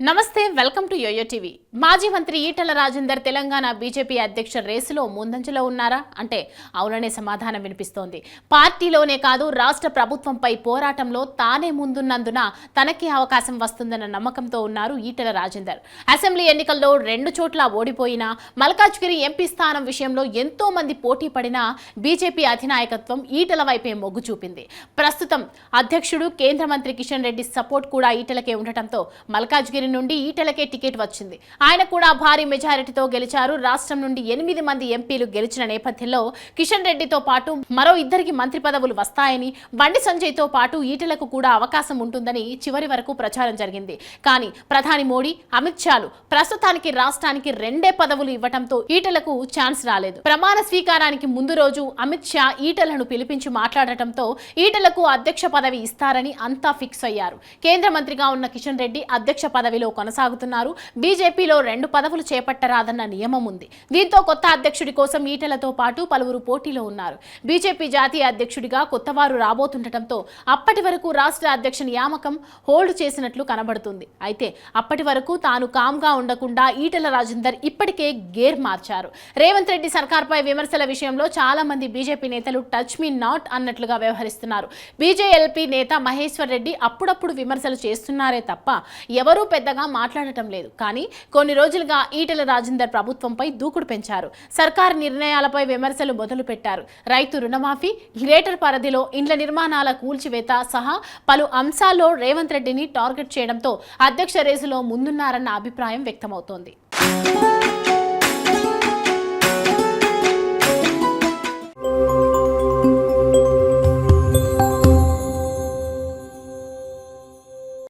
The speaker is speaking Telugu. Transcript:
నమస్తే వెల్కమ్ టు యోయో టీవీ. మాజీ మంత్రి ఈటల రాజేందర్ తెలంగాణ బీజేపీ అధ్యక్ష రేసులో ముందంజలో ఉన్నారా అంటే అవుననే సమాధానం వినిపిస్తోంది. పార్టీలోనే కాదు రాష్ట్ర ప్రభుత్వంపై పోరాటంలో తానే ముందున్నందున తనకే అవకాశం వస్తుందన్న నమ్మకంతో ఉన్నారు ఈటల రాజేందర్. అసెంబ్లీ ఎన్నికల్లో 2 చోట్ల ఓడిపోయినా మల్కాజ్గిరి ఎంపీ స్థానం విషయంలో ఎంతో మంది పోటీ పడినా బీజేపీ అధినాయకత్వం ఈటల వైపే మొగ్గు చూపింది. ప్రస్తుతం అధ్యక్షుడు కేంద్ర మంత్రి కిషన్ రెడ్డి సపోర్ట్ కూడా ఈటలకే ఉండటంతో మల్కాజ్గిరి నుండి ఈటలకే టికెట్ వచ్చింది. ఆయన కూడా భారీ మెజారిటీతో గెలిచారు. రాష్ట్రం నుండి 8 మంది ఎంపీలు గెలిచిన నేపథ్యంలో కిషన్ రెడ్డితో పాటు మరో 2 మంత్రి పదవులు వస్తాయని, బండి సంజయ్తో పాటు ఈటలకు కూడా అవకాశం ఉంటుందని చివరి వరకు ప్రచారం జరిగింది. కానీ ప్రధాని మోడీ, అమిత్ షాలు ప్రస్తుతానికి రాష్ట్రానికి 2 పదవులు ఇవ్వడంతో ఈటలకు ఛాన్స్ రాలేదు. ప్రమాణ స్వీకారానికి ముందు రోజు అమిత్ షా ఈటలను పిలిపించి మాట్లాడటంతో ఈటలకు అధ్యక్ష పదవి ఇస్తారని అంతా ఫిక్స్ అయ్యారు. కేంద్ర మంత్రిగా ఉన్న కిషన్ రెడ్డి అధ్యక్ష పదవిలో కొనసాగుతున్నారు. బీజేపీలో 2 పదవులు చేపట్టరాదన్న నియమం ఉంది. దీంతో కొత్త అధ్యక్షుడి కోసం ఈటలతో పాటు పలువురు పోటీలో ఉన్నారు. బీజేపీ జాతీయ అధ్యక్షుడిగా కొత్తవారు రాబోతుండటంతో అప్పటి వరకు రాష్ట్ర అధ్యక్ష నియామకం హోల్డ్ చేసినట్లు కనబడుతుంది. అయితే అప్పటి వరకు తాను కామ్గా ఉండకుండా ఈటల రాజేందర్ ఇప్పటికే గేర్ మార్చారు. రేవంత్ రెడ్డి సర్కార్పై విమర్శల విషయంలో చాలా మంది బీజేపీ నేతలు టచ్ మీ నాట్ అన్నట్లుగా వ్యవహరిస్తున్నారు. బీజేఎల్పీ నేత మహేశ్వర్ రెడ్డి అప్పుడప్పుడు విమర్శలు చేస్తున్నారే తప్ప ఎవరూ పెద్దగా మాట్లాడటం లేదు. కానీ కొన్ని రోజులుగా ఈటల రాజేందర్ ప్రభుత్వంపై దూకుడు పెంచారు. సర్కార్ నిర్ణయాలపై విమర్శలు మొదలు పెట్టారు. రైతు రుణమాఫీ, గ్రేటర్ పరిధిలో ఇండ్ల నిర్మాణాల కూల్చివేత సహా పలు అంశాల్లో రేవంత్ రెడ్డిని టార్గెట్ చేయడంతో అధ్యక్ష రేసులో ముందున్నారన్న అభిప్రాయం వ్యక్తమవుతోంది.